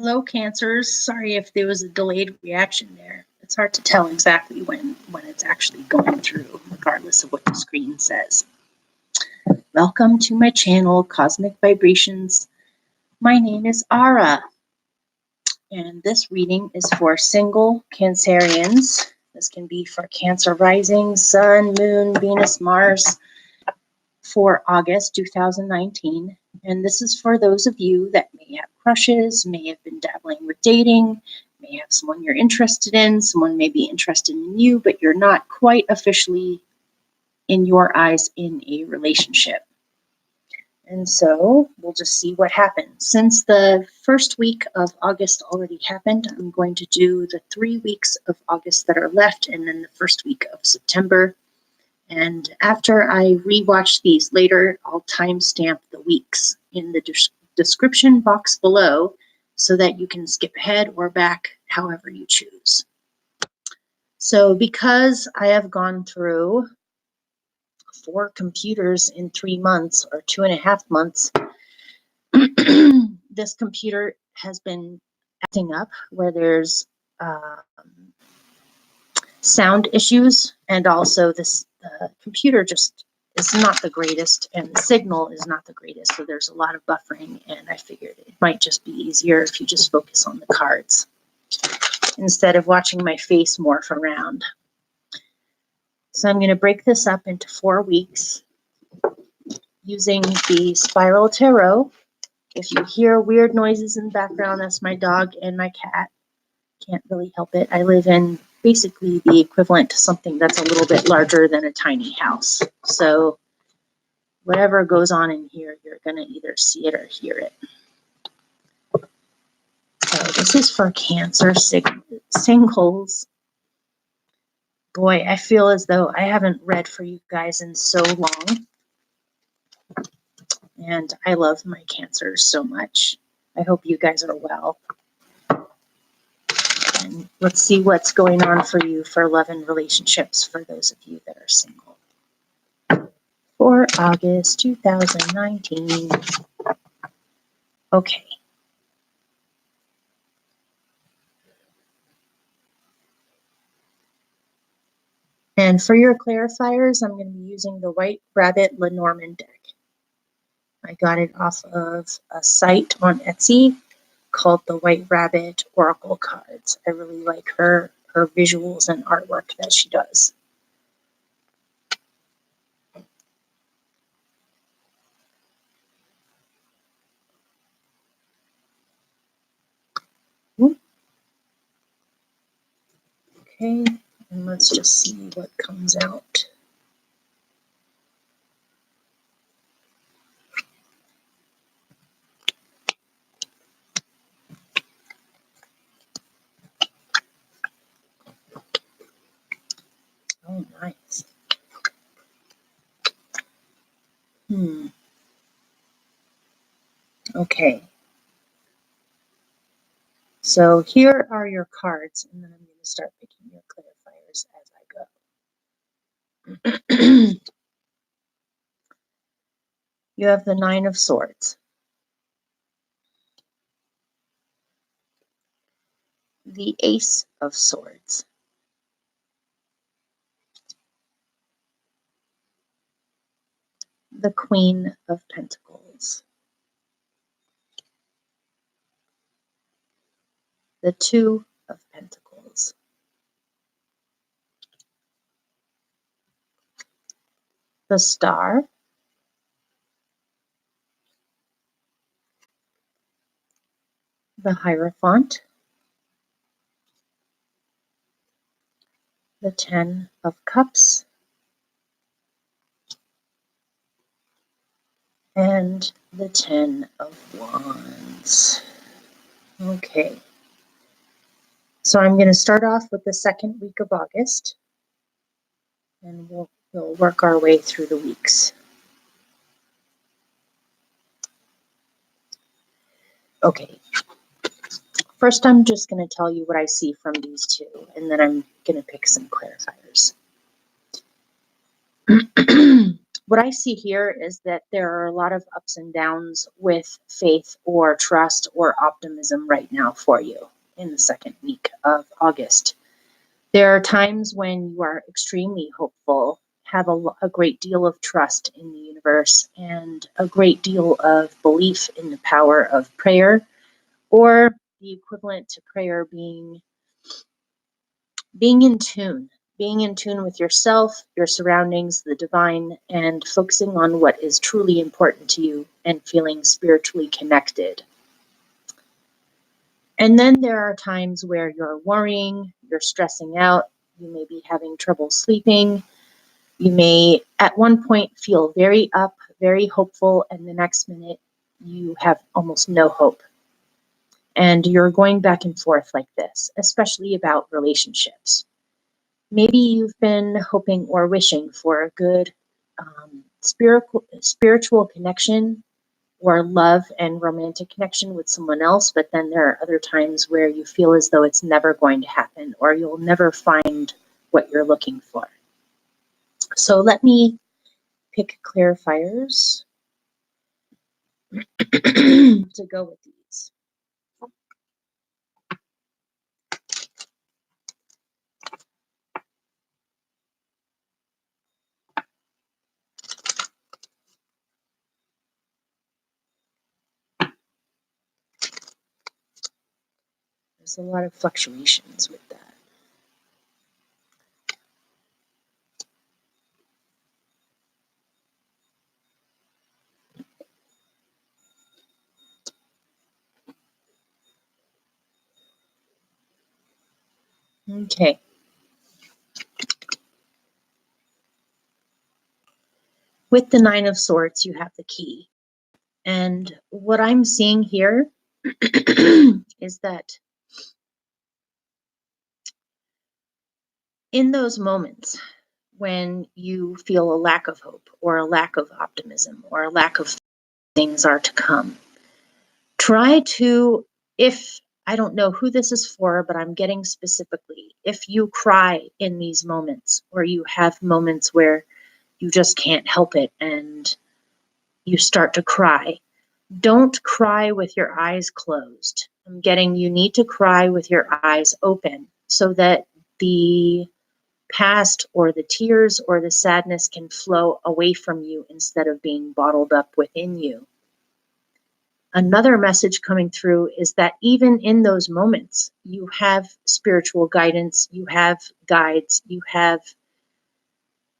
Hello, Cancers. Sorry if there was a delayed reaction there. It's hard to tell exactly when it's actually going through, regardless of what the screen says. Welcome to my channel, Cosmic Vibrations. My name is Ara, and this reading is for single Cancerians. This can be for Cancer rising, Sun, Moon, Venus, Mars, for August 2019. And this is for those of you that may have crushes, may have been dabbling with dating, may have someone you're interested in, someone may be interested in you, but you're not quite officially, in your eyes, in a relationship. And so we'll just see what happens. Since the first week of August already happened, I'm going to do the 3 weeks of August that are left and then the first week of September. And after I rewatch these later, I'll timestamp the weeks in the description box below so that you can skip ahead or back however you choose. So because I have gone through 4 computers in 3 months or 2.5 months, this computer has been acting up where there's sound issues, and also the computer just is not the greatest and the signal is not the greatest, so there's a lot of buffering, and I figured it might just be easier if you just focus on the cards instead of watching my face morph around. So I'm going to break this up into 4 weeks using the Spiral Tarot. If you hear weird noises in the background, that's my dog and my cat. Can't really help it. I live in basically the equivalent to something that's a little bit larger than a tiny house. So whatever goes on in here, you're going to either see it or hear it. So this is for Cancer singles. Boy, I feel as though I haven't read for you guys in so long. And I love my Cancers so much. I hope you guys are well. And let's see what's going on for you for love and relationships for those of you that are single. For August 2019. Okay. And for your clarifiers, I'm going to be using the White Rabbit Lenormand deck. I got it off of a site on Etsy called the White Rabbit Oracle Cards. I really like her visuals and artwork that she does. Okay, and let's just see what comes out. Oh, nice. Okay. So here are your cards, and then I'm going to start picking your clarifiers as I go. You have the 9 of Swords. The Ace of Swords. The Queen of Pentacles. The 2 of Pentacles. The Star. The Hierophant. The 10 of Cups. And the 10 of Wands. Okay. So I'm going to start off with the second week of August, and we'll work our way through the weeks. Okay. First, I'm just going to tell you what I see from these 2, and then I'm going to pick some clarifiers. what I see here is that there are a lot of ups and downs with faith or trust or optimism right now for you in the second week of August. There are times when you are extremely hopeful, have a great deal of trust in the universe, and a great deal of belief in the power of prayer, or the equivalent to prayer being in tune. Being in tune with yourself, your surroundings, the divine, and focusing on what is truly important to you and feeling spiritually connected. And then there are times where you're worrying, you're stressing out, you may be having trouble sleeping. You may at one point feel very up, very hopeful, and the next minute you have almost no hope. And you're going back and forth like this, especially about relationships. Maybe you've been hoping or wishing for a good spiritual connection or love and romantic connection with someone else, but then there are other times where you feel as though it's never going to happen or you'll never find what you're looking for. So let me pick clarifiers to go with these. There's a lot of fluctuations with that. Okay. With the Nine of Swords, you have the key. And what I'm seeing here is that in those moments when you feel a lack of hope or a lack of optimism or a lack of things are to come, try to, if I don't know who this is for, but I'm getting specifically, if you cry in these moments or you have moments where you just can't help it and you start to cry, don't cry with your eyes closed. I'm getting you need to cry with your eyes open so that the past or the tears or the sadness can flow away from you instead of being bottled up within you. Another message coming through is that even in those moments, you have spiritual guidance, you have guides, you have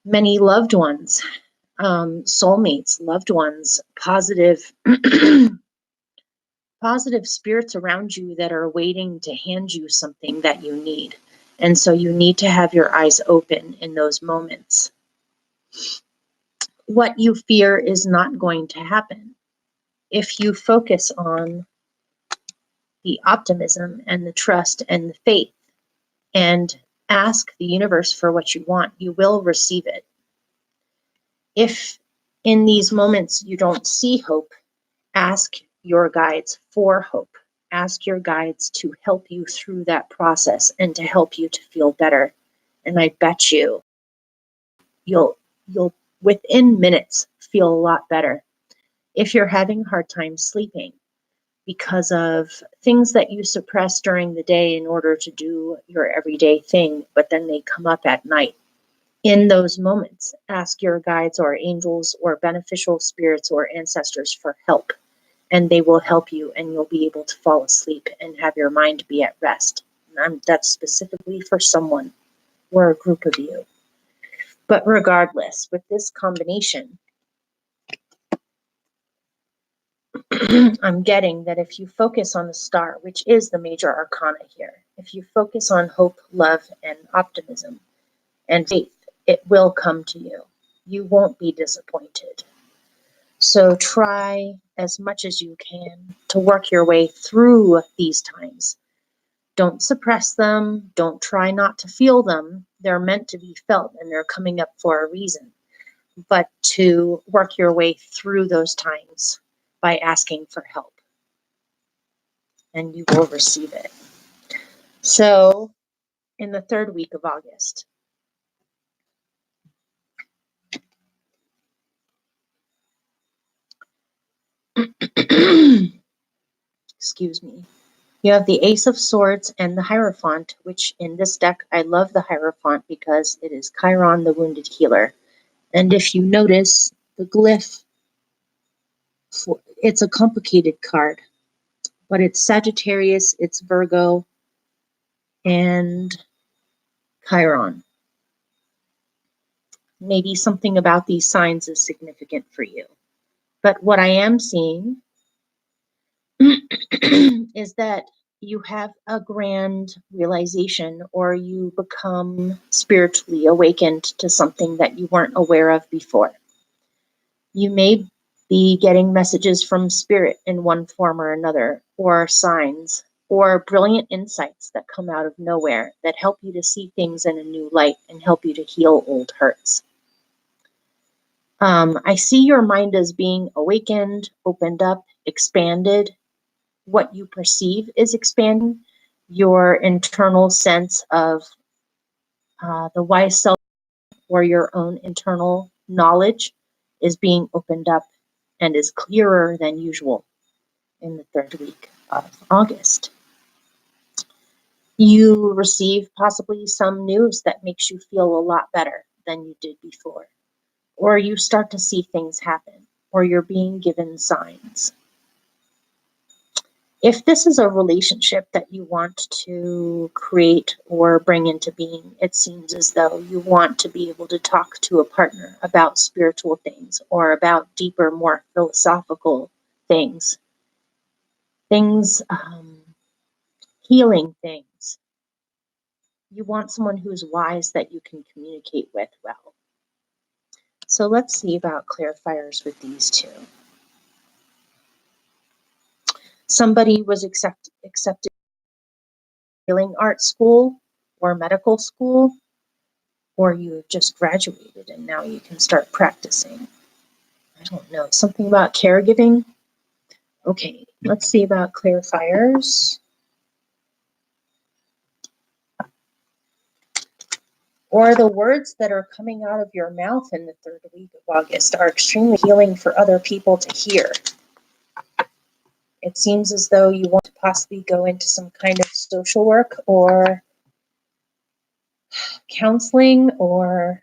many loved ones, soulmates, loved ones, positive positive spirits around you that are waiting to hand you something that you need. And so you need to have your eyes open in those moments. What you fear is not going to happen. If you focus on the optimism and the trust and the faith and ask the universe for what you want, you will receive it. If in these moments you don't see hope, ask your guides for hope. Ask your guides to help you through that process and to help you to feel better. And I bet you'll within minutes feel a lot better. If you're having a hard time sleeping because of things that you suppress during the day in order to do your everyday thing, but then they come up at night, in those moments, ask your guides or angels or beneficial spirits or ancestors for help. And they will help you and you'll be able to fall asleep and have your mind be at rest. And that's specifically for someone or a group of you. But regardless, with this combination, I'm getting that if you focus on the star, which is the major arcana here, if you focus on hope, love, and optimism and faith, it will come to you. You won't be disappointed. So try as much as you can to work your way through these times. Don't suppress them. Don't try not to feel them. They're meant to be felt and they're coming up for a reason. But to work your way through those times by asking for help. And you will receive it. So in the third week of August, Excuse me. You have the Ace of Swords and the Hierophant, which in this deck, I love the Hierophant because it is Chiron, the Wounded Healer. And if you notice, the glyph, it's a complicated card, but it's Sagittarius, it's Virgo, and Chiron. Maybe something about these signs is significant for you. But what I am seeing is that you have a grand realization, or you become spiritually awakened to something that you weren't aware of before. You may be getting messages from spirit in one form or another, or signs, or brilliant insights that come out of nowhere that help you to see things in a new light and help you to heal old hurts. I see your mind as being awakened, opened up, expanded. What you perceive is expanding. Your internal sense of the wise self, or your own internal knowledge, is being opened up and is clearer than usual in the third week of August. You receive possibly some news that makes you feel a lot better than you did before, or you start to see things happen, or you're being given signs. If this is a relationship that you want to create or bring into being, it seems as though you want to be able to talk to a partner about spiritual things, or about deeper, more philosophical things, healing things. You want someone who's wise that you can communicate with well. So let's see about clarifiers with these two. Somebody was accepted healing art school or medical school, or you have just graduated and now you can start practicing. I don't know, something about caregiving? Okay, let's see about clarifiers. Or the words that are coming out of your mouth in the third week of August are extremely healing for other people to hear. It seems as though you want to possibly go into some kind of social work or counseling, or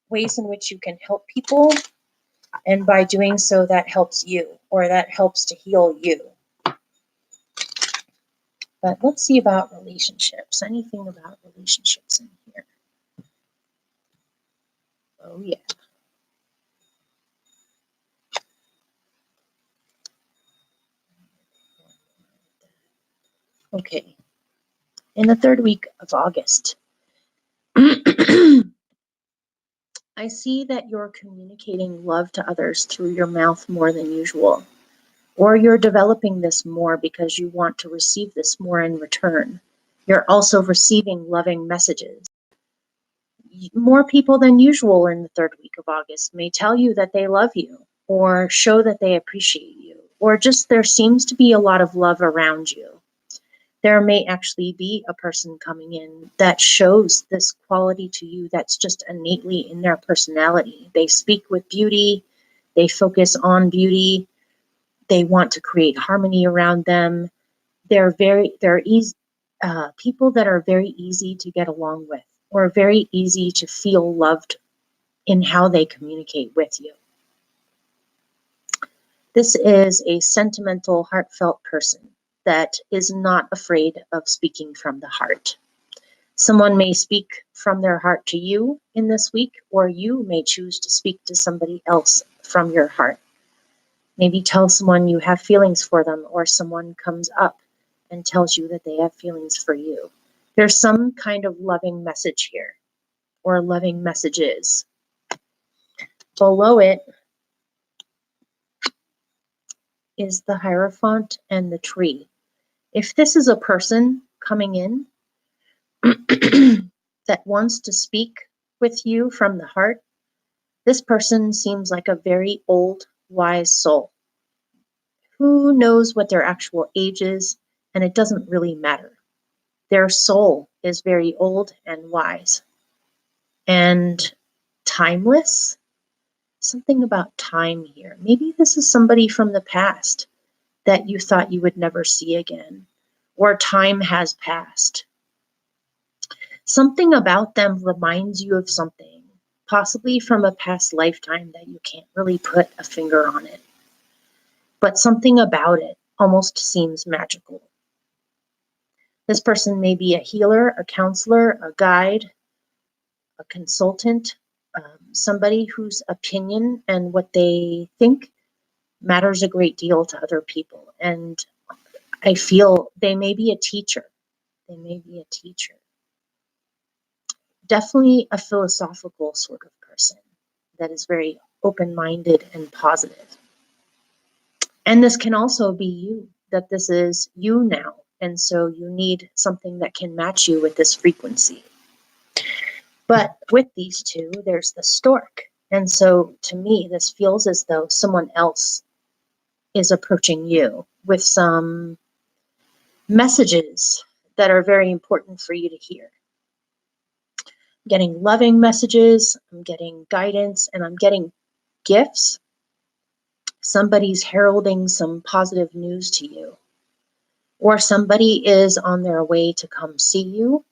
ways in which you can help people. And by doing so, that helps you, or that helps to heal you. But let's see about relationships. Anything about relationships in here? Oh, yeah. Okay. In the third week of August, I see that you're communicating love to others through your mouth more than usual, or you're developing this more because you want to receive this more in return. You're also receiving loving messages. More people than usual in the third week of August may tell you that they love you, or show that they appreciate you, or just there seems to be a lot of love around you. There may actually be a person coming in that shows this quality to you that's just innately in their personality. They speak with beauty, they focus on beauty, they want to create harmony around them. They're easy, people that are very easy to get along with, or very easy to feel loved in how they communicate with you. This is a sentimental, heartfelt person that is not afraid of speaking from the heart. Someone may speak from their heart to you in this week, or you may choose to speak to somebody else from your heart. Maybe tell someone you have feelings for them, or someone comes up and tells you that they have feelings for you. There's some kind of loving message here, or loving messages. Below it is the Hierophant and the tree. If this is a person coming in that wants to speak with you from the heart, this person seems like a very old, wise soul. Who knows what their actual age is, and it doesn't really matter. Their soul is very old and wise and timeless. something about time here. Maybe this is somebody from the past that you thought you would never see again, or time has passed. Something about them reminds you of something, possibly from a past lifetime that you can't really put a finger on it. But something about it almost seems magical. This person may be a healer, a counselor, a guide, a consultant, somebody whose opinion and what they think matters a great deal to other people. And I feel they may be a teacher. They may be a teacher. Definitely a philosophical sort of person that is very open-minded and positive. And this can also be you, that this is you now. And so you need something that can match you with this frequency. But with these two, there's the stork. And so to me, this feels as though someone else is approaching you with some messages that are very important for you to hear. I'm getting loving messages, I'm getting guidance, and I'm getting gifts. Somebody's heralding some positive news to you. Or somebody is on their way to come see you.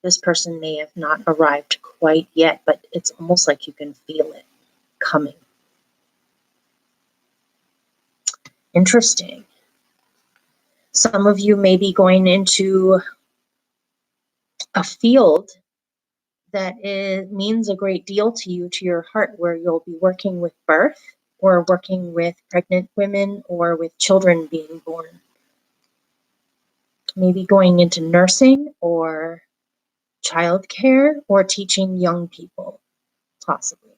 This person may have not arrived quite yet, but it's almost like you can feel it coming. Interesting. Some of you may be going into a field that means a great deal to you, to your heart, where you'll be working with birth or working with pregnant women or with children being born. Maybe going into nursing or childcare or teaching young people, possibly.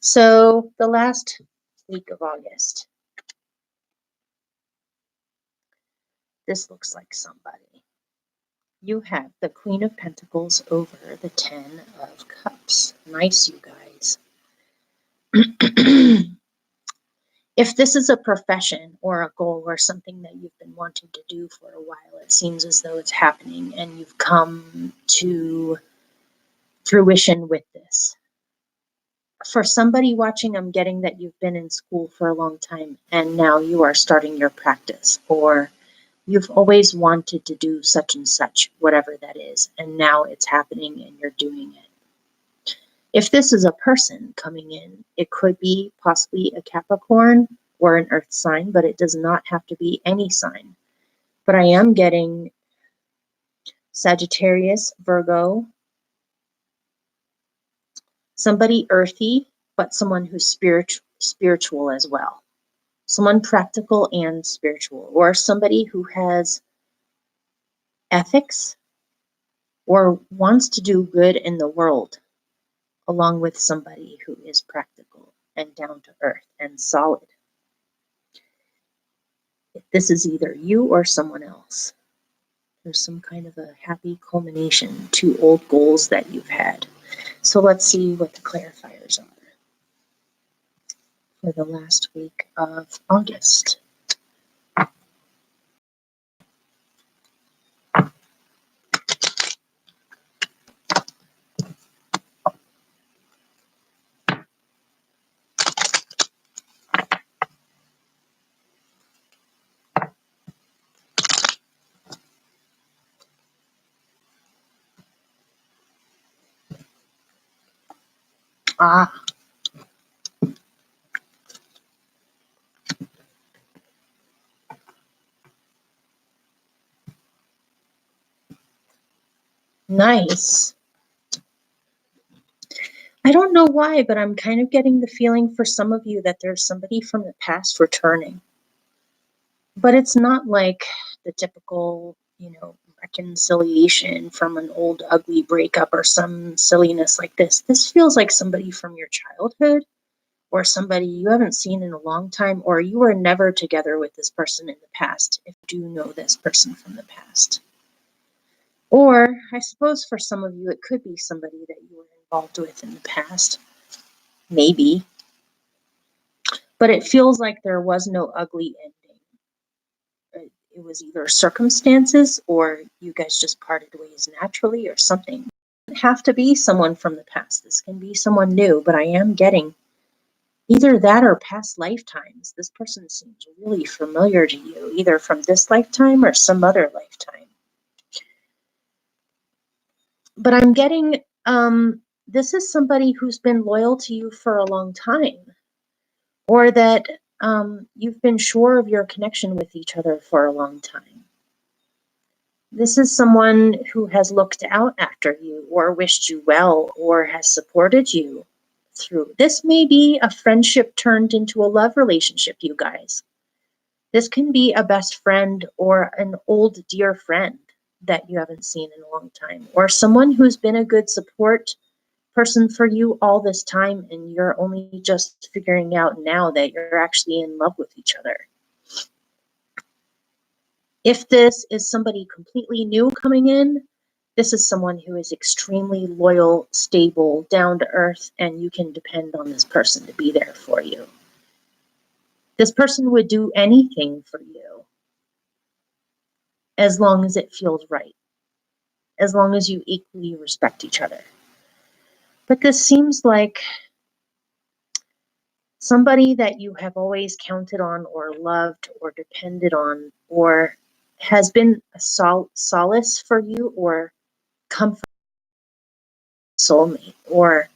So the last week of August, this looks like somebody. You have the Queen of Pentacles over the 10 of Cups. Nice, you guys. If this is a profession or a goal or something that you've been wanting to do for a while, it seems as though it's happening and you've come to fruition with this. For somebody watching, I'm getting that you've been in school for a long time and now you are starting your practice, or you've always wanted to do such and such, whatever that is, and now it's happening and you're doing it. If this is a person coming in, it could be possibly a Capricorn or an earth sign, but it does not have to be any sign. But I am getting Sagittarius, Virgo, somebody earthy, but someone who's spiritual as well. Someone practical and spiritual, or somebody who has ethics or wants to do good in the world, along with somebody who is practical and down to earth and solid. If this is either you or someone else, there's some kind of a happy culmination to old goals that you've had. So let's see what the clarifiers are for the last week of August. Ah, nice. I don't know why, but I'm kind of getting the feeling for some of you that there's somebody from the past returning. But it's not like the typical, reconciliation from an old ugly breakup or some silliness like this. This feels like somebody from your childhood or somebody you haven't seen in a long time, or you were never together with this person in the past, if you do know this person from the past. Or I suppose for some of you, it could be somebody that you were involved with in the past, maybe. But it feels like there was no ugly ending. It was either circumstances or you guys just parted ways naturally or something. It doesn't have to be someone from the past. This can be someone new, but I am getting Either that or past lifetimes. This person seems really familiar to you, either from this lifetime or some other lifetime. But I'm getting, this is somebody who's been loyal to you for a long time, or that you've been sure of your connection with each other for a long time. This is someone who has looked out after you, or wished you well, or has supported you through. This may be a friendship turned into a love relationship, you guys. This can be a best friend or an old dear friend that you haven't seen in a long time, or someone who's been a good support person for you all this time, and you're only just figuring out now that you're actually in love with each other. If this is somebody completely new coming in, this is someone who is extremely loyal, stable, down to earth, and you can depend on this person to be there for you. This person would do anything for you as long as it feels right, as long as you equally respect each other. But this seems like somebody that you have always counted on or loved or depended on, or has been a solace for you or comfort, soulmate, or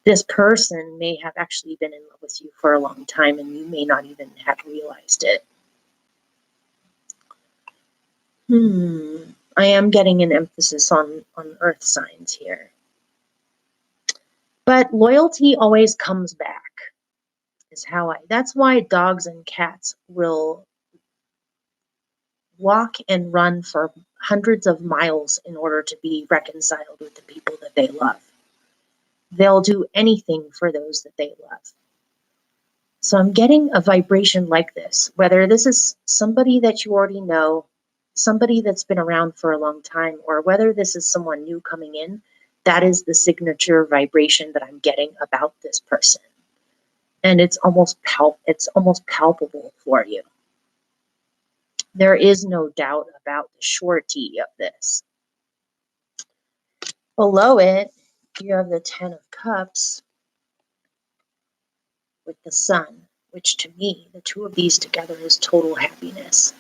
this person may have actually been in love with you for a long time and you may not even have realized it. I am getting an emphasis on earth signs here. But loyalty always comes back, is how that's why dogs and cats will walk and run for hundreds of miles in order to be reconciled with the people that they love. They'll do anything for those that they love. So I'm getting a vibration like this, whether this is somebody that you already know, somebody that's been around for a long time, or whether this is someone new coming in. That is the signature vibration that I'm getting about this person. And it's almost palpable for you. There is no doubt about the surety of this. Below it, you have the 10 of Cups with the Sun, which to me, the two of these together is total happiness.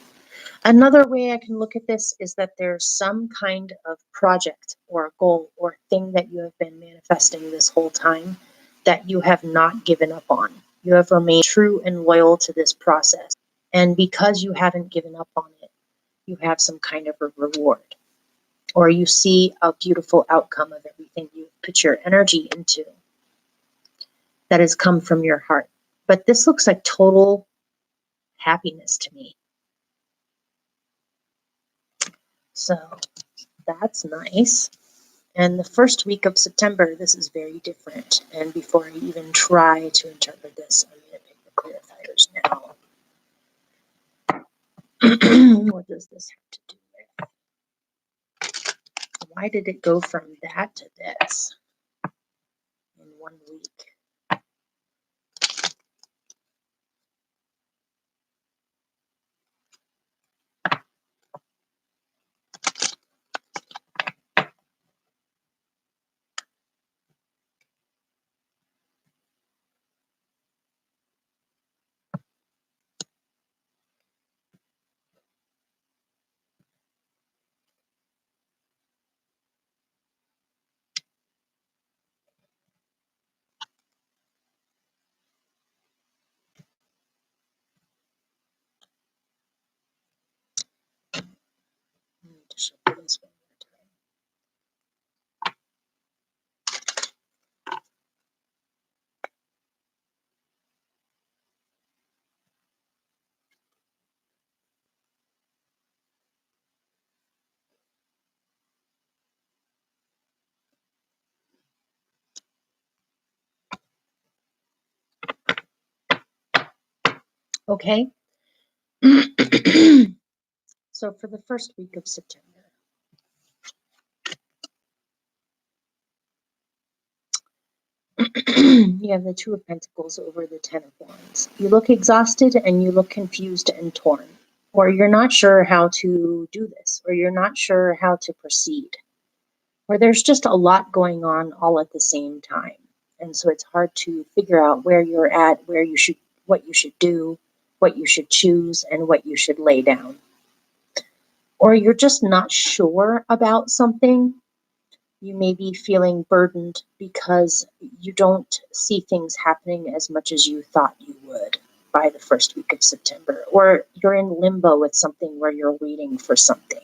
Another way I can look at this is that there's some kind of project or goal or thing that you have been manifesting this whole time that you have not given up on. You have remained true and loyal to this process. And because you haven't given up on it, you have some kind of a reward, or you see a beautiful outcome of everything you put your energy into that has come from your heart. But this looks like total happiness to me. So that's nice. And the first week of September, this is very different. And before I even try to interpret this, I'm going to pick the clarifiers now. What does this have to do with? Why did it go from that to this in 1 week? Just shuffle this one more time. Okay. So for the first week of September, you have the Two of Pentacles over the 10 of Wands. You look exhausted and you look confused and torn, or you're not sure how to do this, or you're not sure how to proceed, or there's just a lot going on all at the same time. And so it's hard to figure out where you're at, what you should do, what you should choose, and what you should lay down. Or you're just not sure about something. You may be feeling burdened because you don't see things happening as much as you thought you would by the first week of September. Or you're in limbo with something where you're waiting for something.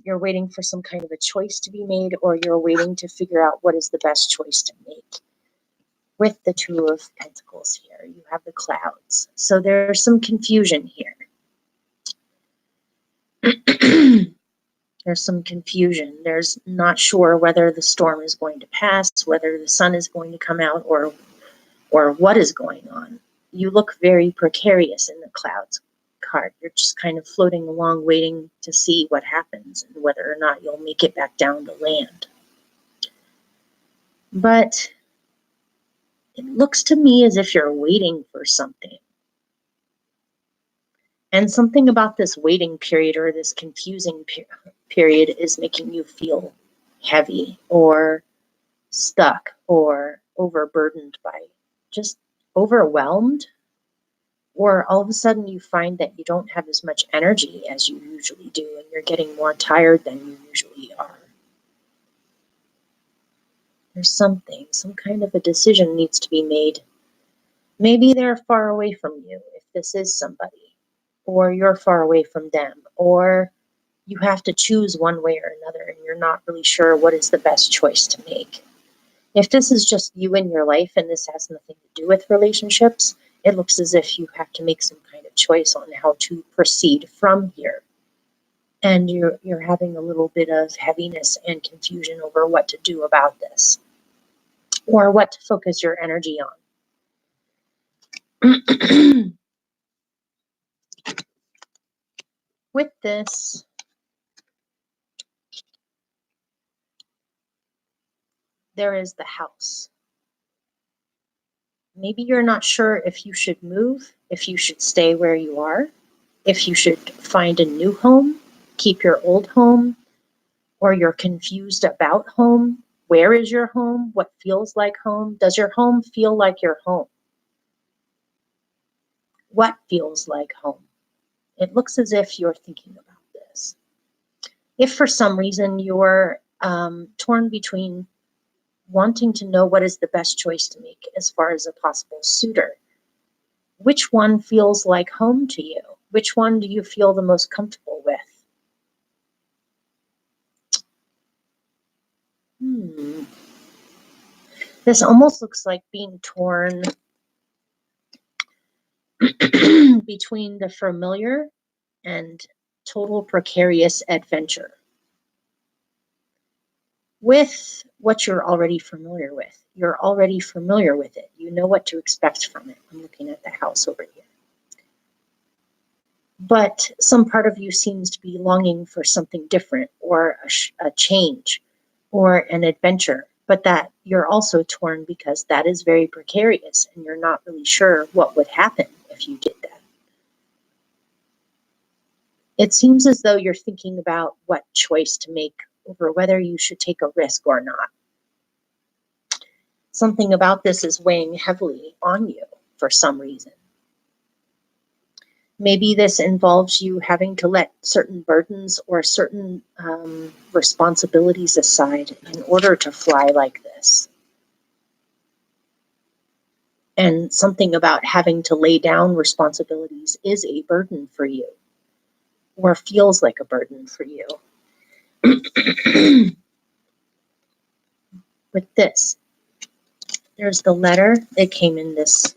You're waiting for some kind of a choice to be made, or you're waiting to figure out what is the best choice to make. With the Two of Pentacles here, you have the clouds. So there's some confusion here. There's some confusion. There's not sure whether the storm is going to pass, whether the sun is going to come out, or what is going on. You look very precarious in the clouds card. You're just kind of floating along, waiting to see what happens and whether or not you'll make it back down to land. But it looks to me as if you're waiting for something. And something about this waiting period or this confusing period is making you feel heavy or stuck or overburdened by, just overwhelmed. Or all of a sudden you find that you don't have as much energy as you usually do, and you're getting more tired than you usually are. There's some kind of a decision needs to be made. Maybe they're far away from you, if this is somebody, or you're far away from them, or you have to choose one way or another and you're not really sure what is the best choice to make. If this is just you in your life and this has nothing to do with relationships, it looks as if you have to make some kind of choice on how to proceed from here. And you're having a little bit of heaviness and confusion over what to do about this, or what to focus your energy on. With this, there is the House. Maybe you're not sure if you should move, if you should stay where you are, if you should find a new home, keep your old home, or you're confused about home. Where is your home? What feels like home? Does your home feel like your home? What feels like home? It looks as if you're thinking about this. If for some reason you're torn between wanting to know what is the best choice to make as far as a possible suitor, which one feels like home to you? Which one do you feel the most comfortable with? This almost looks like being torn between the familiar and total precarious adventure. With what you're already familiar with. You're already familiar with it. You know what to expect from it. I'm looking at the House over here. But some part of you seems to be longing for something different, or a change, or an adventure. But that you're also torn because that is very precarious and you're not really sure what would happen if you did that. It seems as though you're thinking about what choice to make over whether you should take a risk or not. Something about this is weighing heavily on you for some reason. Maybe this involves you having to let certain burdens or certain responsibilities aside in order to fly like this. And something about having to lay down responsibilities is a burden for you, or feels like a burden for you. With this, there's the letter. It came in this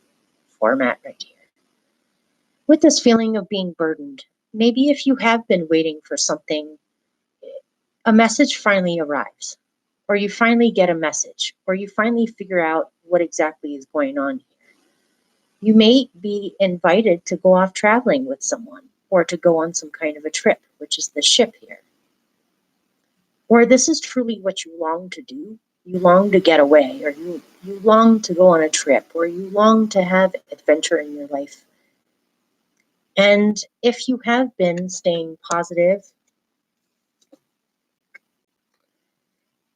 format right here. With this feeling of being burdened, maybe if you have been waiting for something, a message finally arrives, or you finally get a message, or you finally figure out what exactly is going on here. You may be invited to go off traveling with someone, or to go on some kind of a trip, which is the ship here. Or this is truly what you long to do. You long to get away, or you long to go on a trip, or you long to have adventure in your life. And if you have been staying positive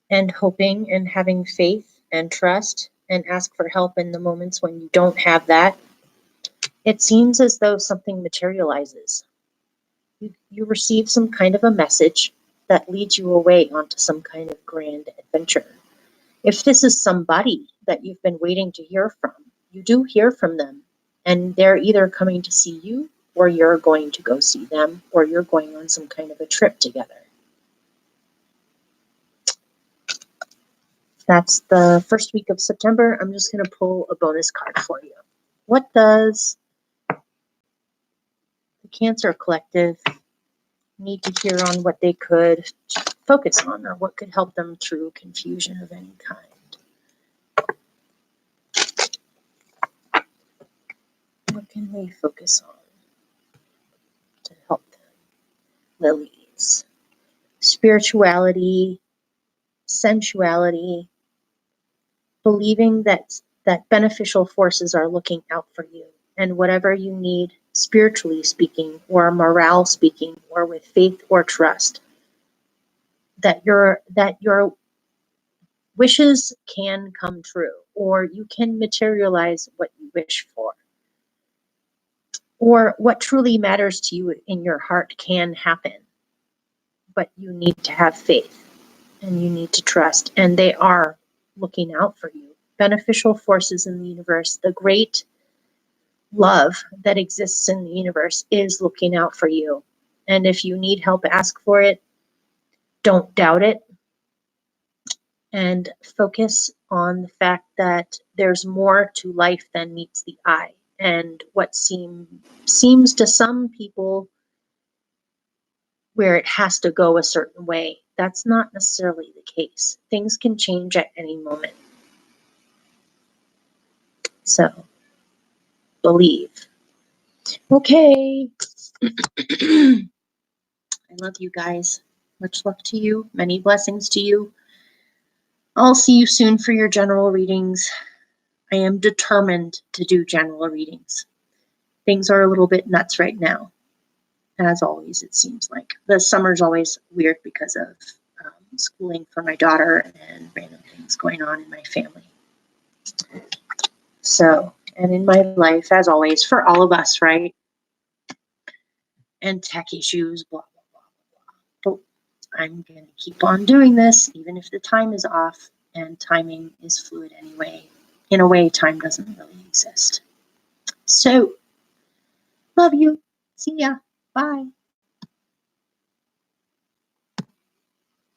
and hoping and having faith and trust and ask for help in the moments when you don't have that, it seems as though something materializes. You receive some kind of a message that leads you away onto some kind of grand adventure. If this is somebody that you've been waiting to hear from, you do hear from them, and they're either coming to see you, or you're going to go see them, or you're going on some kind of a trip together. That's the first week of September. I'm just going to pull a bonus card for you. What does the Cancer Collective need to hear on what they could focus on, or what could help them through confusion of any kind? What can they focus on to help them? Lilies. Spirituality, sensuality, believing that beneficial forces are looking out for you, and whatever you need, spiritually speaking, or morale speaking, or with faith or trust, that your wishes can come true, or you can materialize what you wish for, or what truly matters to you in your heart can happen. But you need to have faith, and you need to trust, and they are looking out for you. Beneficial forces in the universe, the great love that exists in the universe is looking out for you. And if you need help, ask for it. Don't doubt it. And focus on the fact that there's more to life than meets the eye. And what seems to some people where it has to go a certain way, that's not necessarily the case. Things can change at any moment. So, believe. Okay. I love you guys. Much love to you. Many blessings to you. I'll see you soon for your general readings. I am determined to do general readings. Things are a little bit nuts right now. As always, it seems like. The summer's always weird because of schooling for my daughter and random things going on in my family. So, and in my life, as always, for all of us, right? And tech issues, blah, blah, blah, blah, blah. But I'm going to keep on doing this, even if the time is off, and timing is fluid anyway. In a way, time doesn't really exist. So, love you. See ya. Bye.